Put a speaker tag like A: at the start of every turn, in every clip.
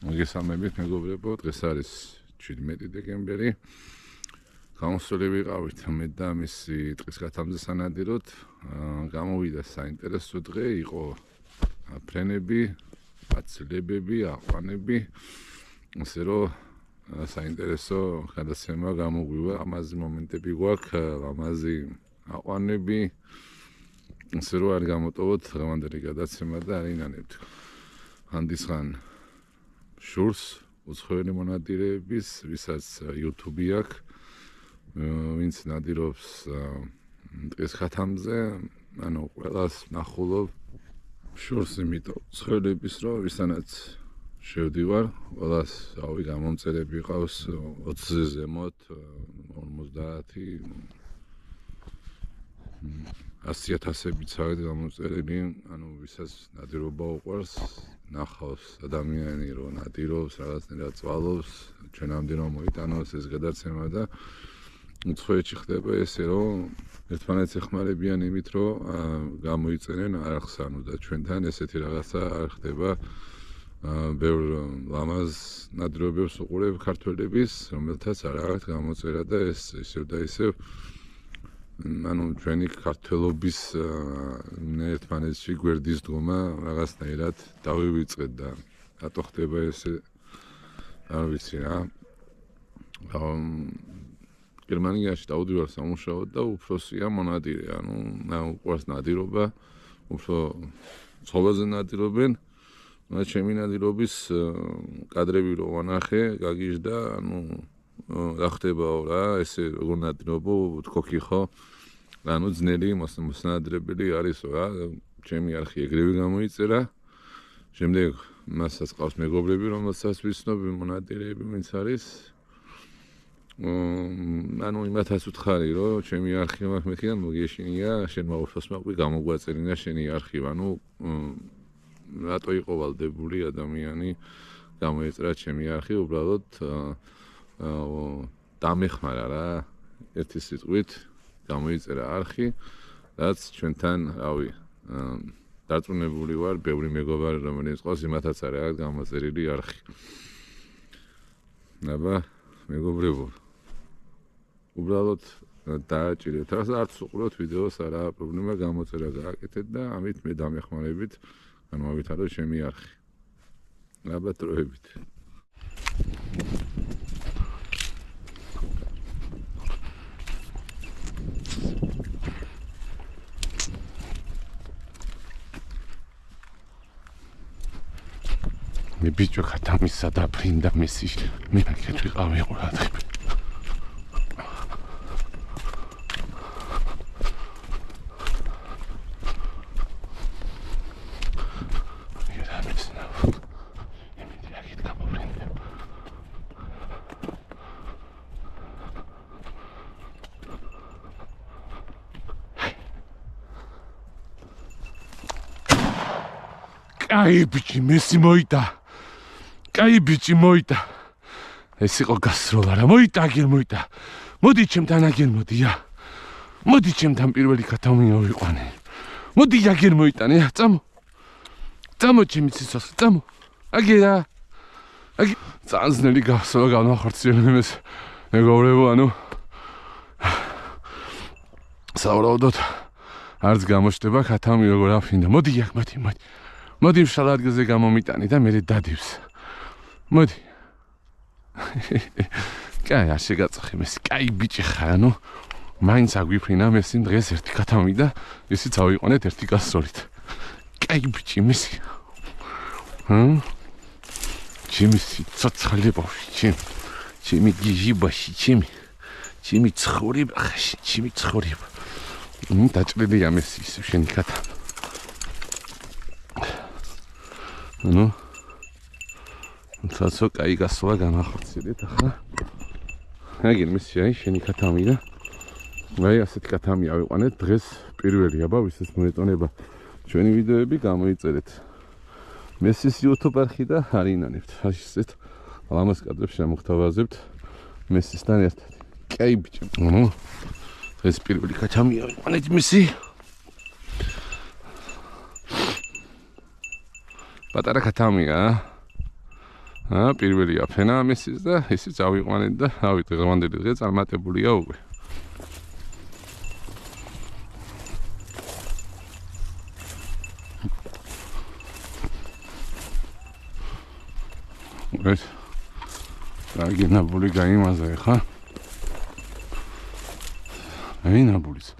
A: მოგესალმებით მეგობრებო, დღეს არის 17 დეკემბერი. გამოსვლები ვიყავით მე და მისი დღის გათამზე სანადიროდ. გამოვიდა საინტერესო დღე, იყო ფრენები, აცლებები, აყვანები. ასე რომ საინტერესო გადაცემა გამოგვივა, ამაზე მომენტები გვაქვს, ამაზე აყვანები. ასე რომ არ გამოტოვოთ დღევანდელი გადაცემა და არ ინანებთ. ანდისღან შურს უცხოელი მონადირეების, ვისაც YouTube აქვს, ვინც ნადირობს დღეს ხათამზე, ანუ ყველას ნახულობ შურს იმიტომ უცხოელების, რომ ვისანაც შევდივარ, ყველას რავი გამომწერები ყავს 20-ზე ზემოთ, 50 100,000-ებიც არის გამოწერილი, ანუ ვისაც ნადირობა უყვარს, ნახავს ადამიანი რომ ნადირობს, რაღაცნაირად წვალობს, ჩვენამდე რომ მოიტანოს ეს გადაცემა და უცხოეთში ხდება ესე რომ ერთმანეთს ეხმარებიან იმით რომ გამოიწერენ არხს, ანუ და ჩვენთან ესეთი რაღაცა არ ხდება. ბევრ ლამაზ ნადირობებს უყურებ ქართველების, რომელთაც არ აქვს გამოწერა და ეს ისევ და ისევ ანუ ჩვენი ქართველობის ერთმანეთში გვერდის დგომა რაღაცნაირად დავივიწყეთ და რატო ხდება ესე არ ვიცი რა. გერმანიაში დავდივარ სამუშაოდ და უფროსია მონადირე, ანუ მე უყვარს ნადირობა, უფრო ცხოველზე ნადირობენ. და ჩემი ნადირობის კადრები რო ვანახე, გაგიჟდა, ანუ რა ხდებაო რა, ესე როგორ ნადირობო, თქოქი ხო? ანუ ძნელი მოსანადირებელი არისო რა, ჩემი არხი ეგრევე გამოიწერა. შემდეგ მასაც ყავს მეგობრები, რომელსაც ვიცნობ, მონადირეები ვინც არის. ანუ იმათაც უთხარი, რომ ჩემი არხი მეხიდან მოგეშინია, შენ მაუფროსმა ყვი გამოგვაწერინა შენი არხი, ანუ რატო იყო ვალდებული ადამიანი გამოეწერა ჩემი არხი, უბრალოდ დამეხმარა რა, ერთი სიტყვით გამოიწერა არხი, რაც ჩვენთან, რავი, დარწმუნებული ვარ, ბევრი მეგობარი რომელიც ყავს, იმათაც არ აქვს გამოწერილი არხი. აბა, მეგობრებო, უბრალოდ დააჭირეთ, არც უყუროთ ვიდეოს, არა პრობლემა, გამოწერა გააკეთეთ და ამით მე დამეხმარებით განმოვითარო ჩემი არხი. აბა, დროებით. მე ბიჭო ხათამისა და ფრინდა მესი მე აქეთ ვიყავი ყურადღება. Კაი ბიჭი მესი მოიდა. კაი ბიჭი მოიდა. ეს იყო გასროლა რა, მოიდა აგერ მოიდა. მოდი ჩემთან აგერ მოდია. მოდი ჩემთან პირველი ქათამია ვიყვანე. მოდი აგერ მოიტანე, წამო. წამო ჩემი ციცოს, წამო. აგერა. აგე წანზნელი გასროლა განახორციელებენ ეს მეგობრებო, ანუ საუბრობთ არც გამოჩდება ქათამი როგორ აფინდა. მოდი აქ, მოდი. მოდი მშრალ ადგილზე გამომიტანი და მე დადივს. მოდი. კაი, არ შეგაწახე მესი, კაი ბიჭი ხარ, ანუ მაინც აგვიფრინა მესი დღეს ერთი ქათამი და ისიც ავიყვანეთ ერთი გასროლით. კაი ბიჭი მესი. ჩემი ცოცხალი ბავშვი, ჩემი გიჟიბაში, ჩემი ცხოვრება, ჩემი ცხოვრება. დაჭრილია მესი ისე შენი ქათამი. ну თასო კაი გასვლა განახორციელეთ ახლა. აგერ მისი აი შენი ქათამი და აი ასეთი ქათამი ავიყვანეთ დღეს პირველი, აბა ვისაც მოეწონება ჩვენი ვიდეოები გამოიწერეთ. მესის YouTube არხი და არ ინანებთ. ასეთ ლამაზ კადრებს შემოგთავაზებთ მესისთან ერთად. კაი ბიჭი. დღეს პირველი ქათამი ავიყვანეთ მისი. პატარა ქათამია. პირველია ფენა მესის და ისიც ავიყვანეთ და ავით ღრმანდელი დღე წარმატებულია უკვე. Ragi nabuli gaimază, ha? Ei nabulis.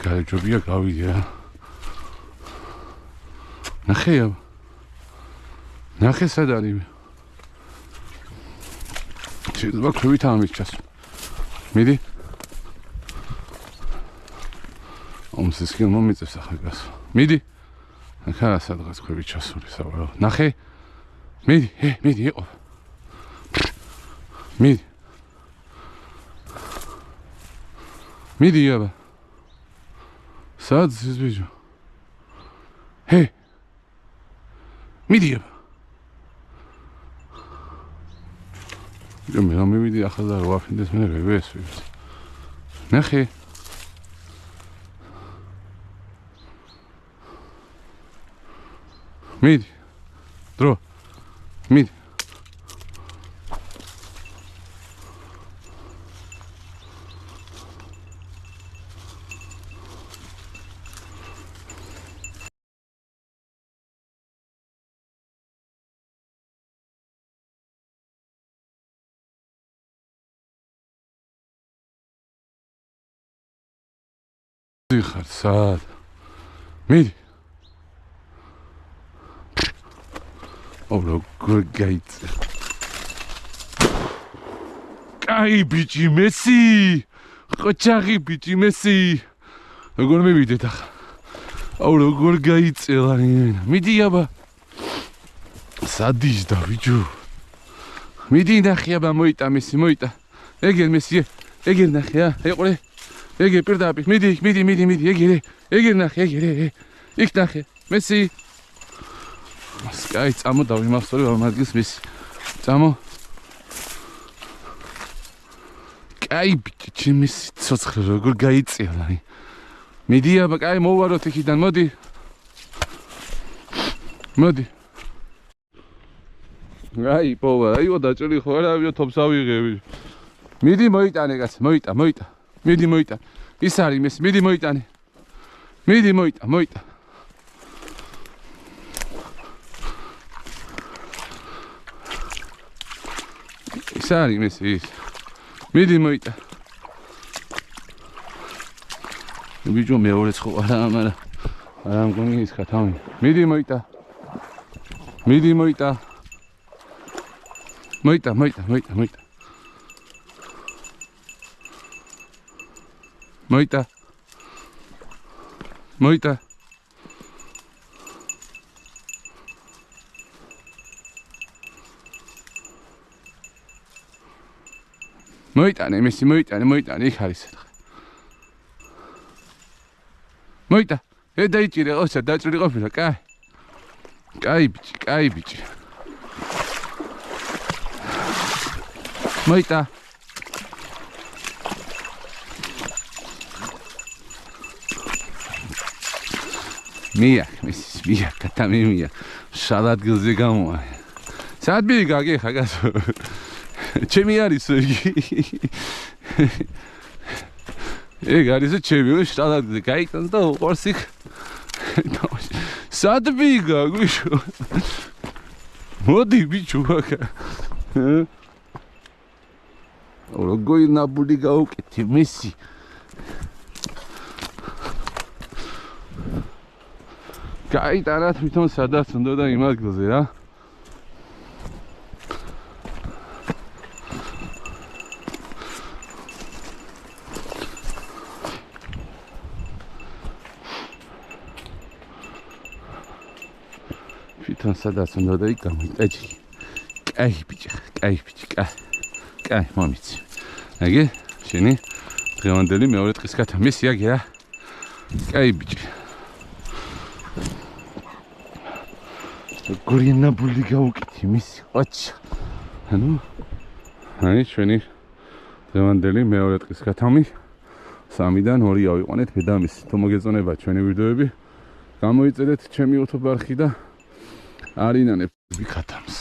A: გაიჯობია გავიდე რა. ნახეა. ნახე სად არის? შეიძლება ქვევით ამიჩას. მიდი. ომსის კი მომიწევს ახლა გას. მიდი. ახლა სადღაც ქვევით ჩასული სავალო. ნახე. მიდი, მიდი იყო. მიდი. მიდი აბა. Sad siz bijo. Hey. Midiya. Yo me vidi ახლა რა ვაფინდეს მე რევეს. ნახე. მიდი. დრო. მიდი. ხარ სად? მიდი. როგორ გაიწე. კაი ბიჭი მესი. ყოჩაღი ბიჭი მესი. როგორ მივიდეთ ახლა? როგორ გაიწე ლარინა. მიდი აბა. სადიშდა ბიჭო. მიდი ნახე აბა მოიტა მესი მოიტა. ეგერ მესი ეგერ ნახე ეყურე. ეგე პირდაპირ მიდი ეგე ნახე ეგე იქ ნახე მესი სკაი წამო დავიმახსოვრე ამ ადგილს მესი წამო კაი ბიჭი მესი ცოცხლე როგორ გაიწია ლაი მიდი აბა კაი მოვაროთ იქიდან მოდი აი პოვა აიო დაჭრილი ხო არა ავიო თობს ავიღები მიდი მოიტანე კაცი მოიტა მიდი მოიტა ის არის მესი მიდი მოიტანე მიდი მოიტა ის არის მესი ის მიდი მოიტა ბიჭო მეორეც ხო არა არა მგონი ის ხათავი მიდი მოიტა მოიტა მოიტანე მესი მოიტანე იქ არის მოიტა დაიჭირე ოცა დაჭრილი ყოფილა კაი ბიჭი მოიტა მია კატამი მია შალ ადგილზე გამოვა სად მიგაგე ხაგასო ჩემი არის იგი
B: ეგ არის ჩემი შტალადზე გაიტანს და უყურს იქ სად ვიგა გუშო მოდი ბიჭო ვაკა როგორი ნაბული გაუკეთე მესი გაიტანა თვითონ სადაც უნდა და იმ ადგილზე რა თვითონ სადაც უნდა და იქ გამიტაჭი კაი ბიჭი კაი მომიცი აგი შენი დღევანდელი მეორე დღის გათა მესი აგი რა კაი ბიჭი გორინაბული გაუკეთი მისი ოჩ ანუ აი ჩვენი დღევანდელი მეორე დღის გათამი 3-დან 2 ავიყვანეთ მე და მის თუ მოგეწონება ჩვენი ვიდეოები გამოიწერეთ ჩემი YouTube არხი და არინანებ ვიქათამს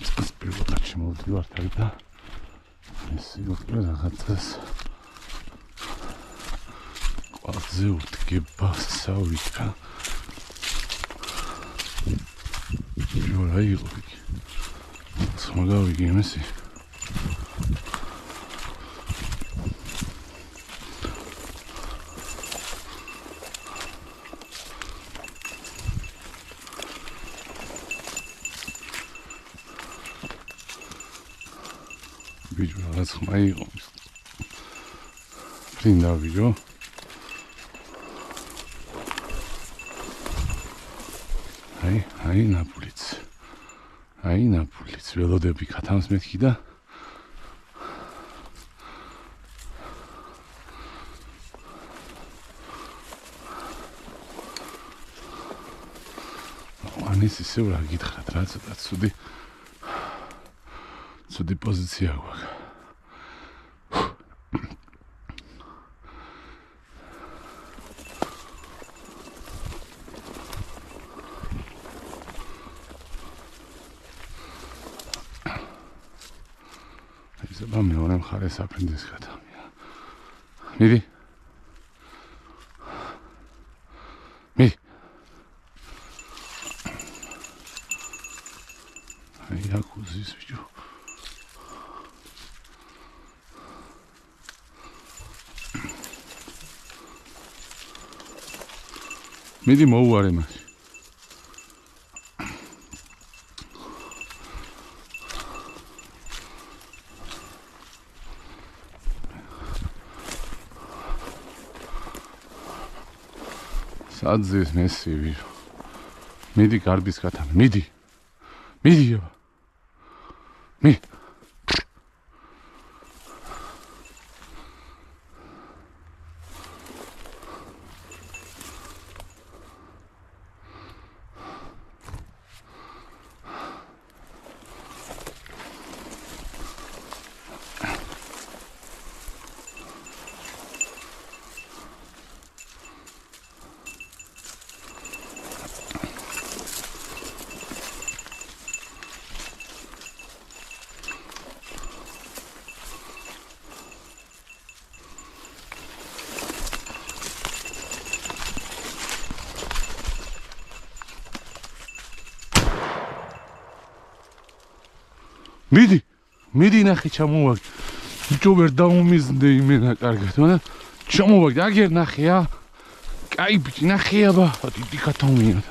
B: ეს პირველად შემოვდივარ თავი და ეს იუტკე რაღაცას ყვაზე უთგება სავიკა ჯორაი ღვიქი სმაგავი გემესი ბიჭო რაღაც ხმა იყო ფრინდა ბიჭო აი ნაპოლიც ველოდები ქათამს მეთქი და ანეს ისევ რა გითხრათ რა ცოტა ცუდი პოზიცია გვაქვს მე ვარ მხარეს აფრინდის გადამია მიდი აი აკუზის ბიჭო მიდი მოუარე მას საძეს მესი ვირო მიდი გარბის გათამი მიდი მიდი ნახე ჩამოვაგ ბიჭო ვერ დაუმიზნდე იმენა კარგად მაგრამ ჩამოვაგ აგერ ნახეა კაი ბიჭი ნახეა ბა დიდი ქათამია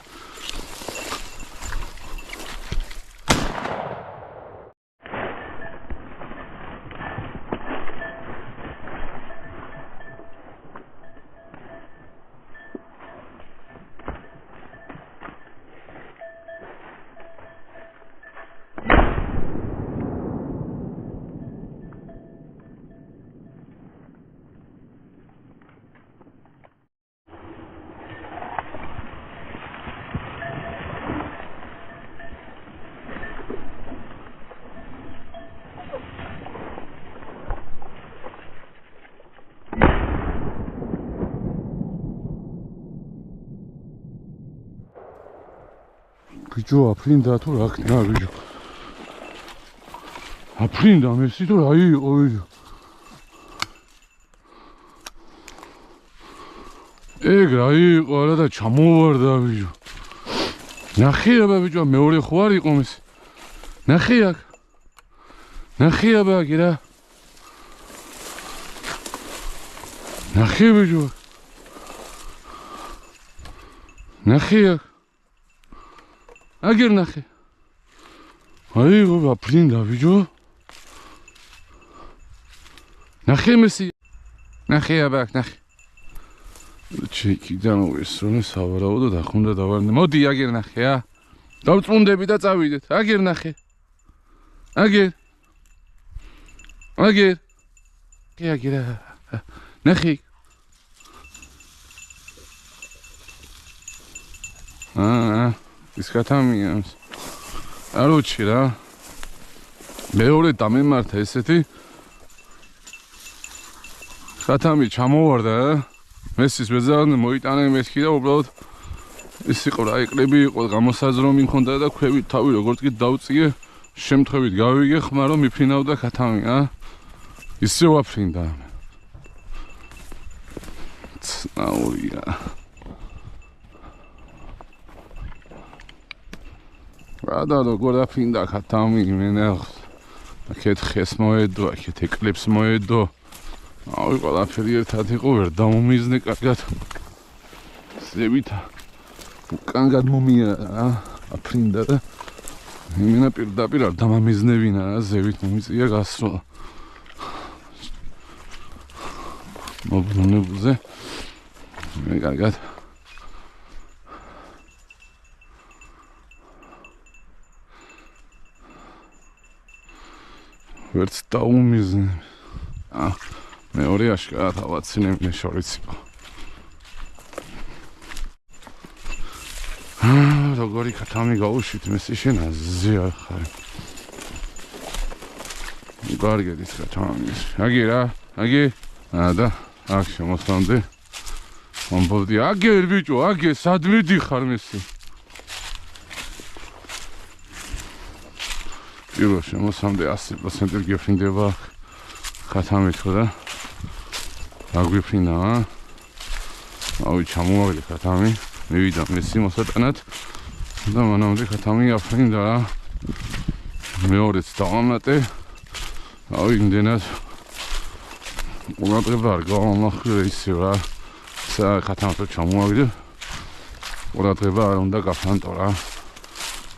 B: ბიჭო აფრინდა თუ რა ქნა ბიჭო აფრინდა მესი თუ რა იყო ვიდეო ეგ რა იყო არა და ჩამოვარდა ვიდეო ნახე აბა ბიჭო მეორე ხო არ იყო მესი ნახე აქ ნახე აბა აქ რა ნახე ბიჭო ნახე აქ აგერ ნახე აიღო აფრინდა ბიჭო ნახე მესი ნახე აბა აქ ნახე ჩიკიდან ვისრონე სავარაუდო დახუნდა დავარნე მოდი აგერ ნახე ა დავწუნდები და წავიდეთ აგერ ნახე აგერ აგერ აგერ ნახე ის კათამია არ უჩი რა მეორე დამემართა ესეთი კათამი ჩამოვარდა მესის ვეზავდნენ მოიტანენ მესკი და უბრალოდ ის იყო რა იყრები იყო გამოსაზრომი მქონდა და ქვევით თავი როგორც კი დავწიე შემთხვევით გავიგე ხმა რომ მიფრინავდა კათამი ისე ვაფრინდა წაურია რა როგორ აფრინდა კათამი მენა აქეთ ხეს მოედო აქეთ ეკლებს მოედო აუ ყველაფერი ერთად იყო ვერ დამომიზნე კარგად ზევით უკან გადმომია რა აფრინდა და იმენა პირდაპირ არ დამამიზნევინა რა ზევით მომიწია გასროლა მობრუნებულზე მე კარგად ვერც დაუმიზნე მეორე აშკარად ავაცინებინე შორიც იყო როგორი კათამი გაუშვით მესი შენ აზე არ ხარ გარგედ ის კათამი აგი რა აგი და აქ შემოსამდე მომბოლდი აგერ ბიჭო აგე სად მიდიხარ მესი პირველ შემოსამდე 100% გიფრინდება კათამი ხო და აგვიფრინა აუ ჩამოვაგდე კათამი მივიდა მესი მოსატანად და მანამდე კათამი აფრინდა მეორეც დავამატე აუ იმდენად ყურადღება არ გავამახვილე ისე რა კათამს ჩამოვაგდე ყურადღება არ უნდა გაფანტო რა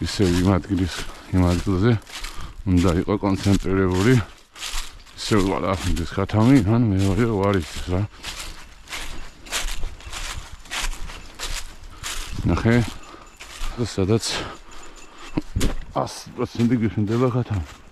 B: ისე იმ ადგილზე უნდა იყო კონცენტრირებული ისე ვარ აფრინდეს კათამი ან მეორე ვარ ის რა ნახე და სადაც 100% გიფრინდება კათამი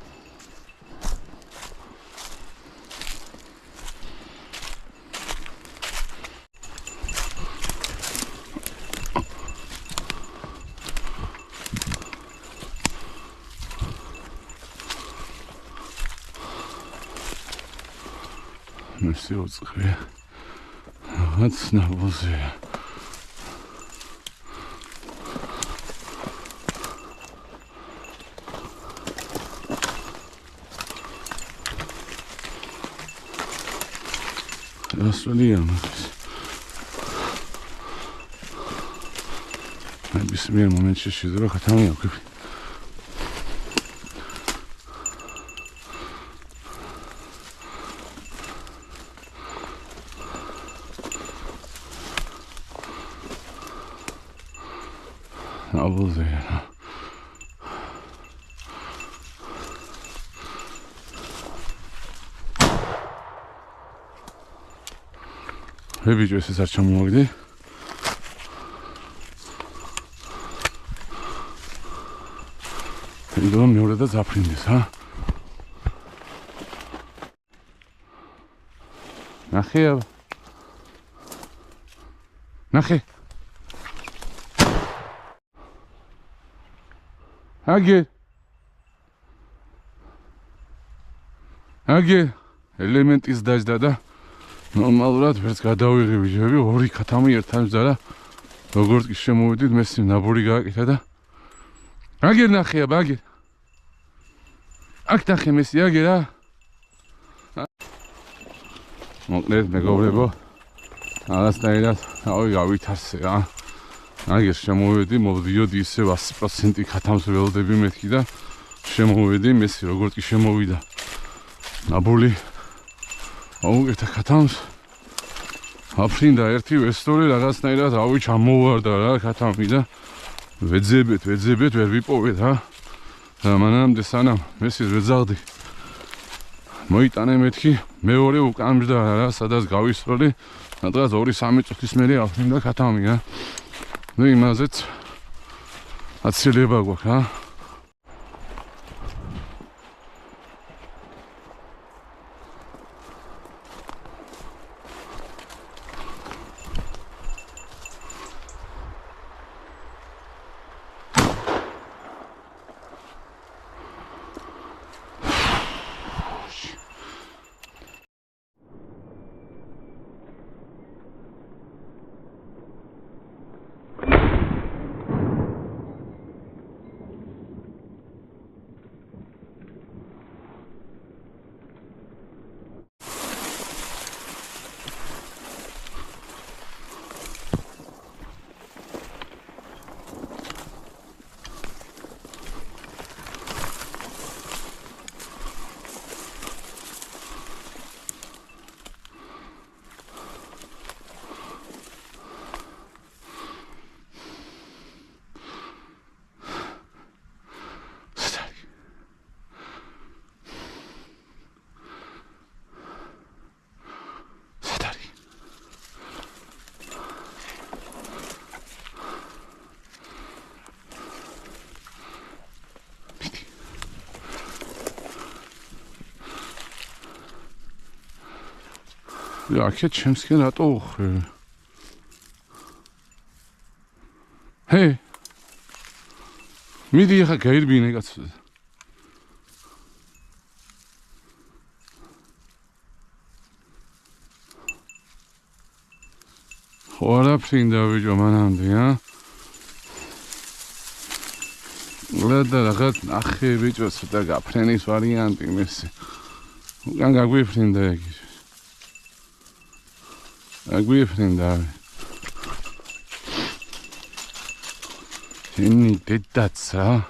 B: მესი უწყია რაღაც ნაბოზია Australian. Bismillah moment şişidir o katamı yok. Ne oldu ya? Hep ses açacağım orada. 이건 여기다 잡힌데서. 나해요. 나해. 하게. 하게. 엘ემენტის დაждდა და ნორმალურად ვერც გადავიღები ჯები ორი ქათამი ერთად ვზარა როგორც კი შემოვიდით მესი ნაბური გააკეთა და აგერ ნახეა ბაგერ აქ დახემესია გერა მოკლედ მეგობრებო რაღაცნაირად გავითარსე რა აგერ შემოვედი მოვდიოდი ისე 100% ქათამს ველოდები მეთქი და შემოვედი მესი როგორც კი შემოვიდა ნაბული აუგეთა ქათამს აფრინდა ერთი ვესტორი რაღაცნაირად ჩამოვარდა რა ქათამი და ვეძებეთ ვერ ვიპოვეთ რა და მანამდე სანამ მესის ვეძაღდი მოიტანე მეთქი მეორე უკან მჯდა რა სადაც გავისროლი სადღაც 2-3 წუთის მერე აფრინდა ქათამი რა ნუ იმაზეც აცილება გვაქვს რა აქეთ ჩემსკენ რატო უხრე? ჰე! მიდი ახლა გაირბინე კაცო. ხوارა ფრინდა ბიჭო მანამდე, ა? და რაღაც ნახე ბიჭო ცოტა გაფრენის ვარიანტი მესი. უკან გაგვიფრინდა იგი. აგვიფრინდა. ინი დედაცა.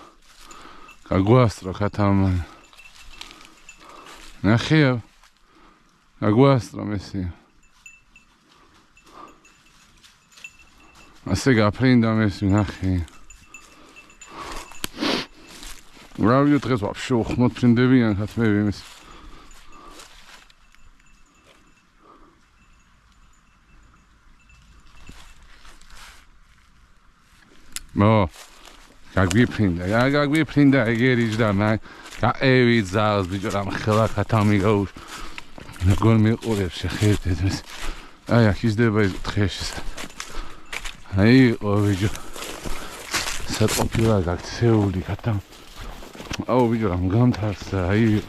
B: გაგვასწრო ქათამა. ნახე. გაგვასწრო მესი. ასე გაფრინდა მესი ნახე. რავი დღეს ვაფშე უხმოდ ფრინდებიან ქათმები მესი. გაგვიფრინდა ეგერის და გაევით ზავს ბიჭო რამ ხელა ქათამი გაუშ როგორ მიყურებს შეხერთეთ მის აი აქ იზრდება ეს დღეში აი ბიჭო საწყობილა გაქცეული ქათამ აუ ბიჭო რამ გამთარსა აი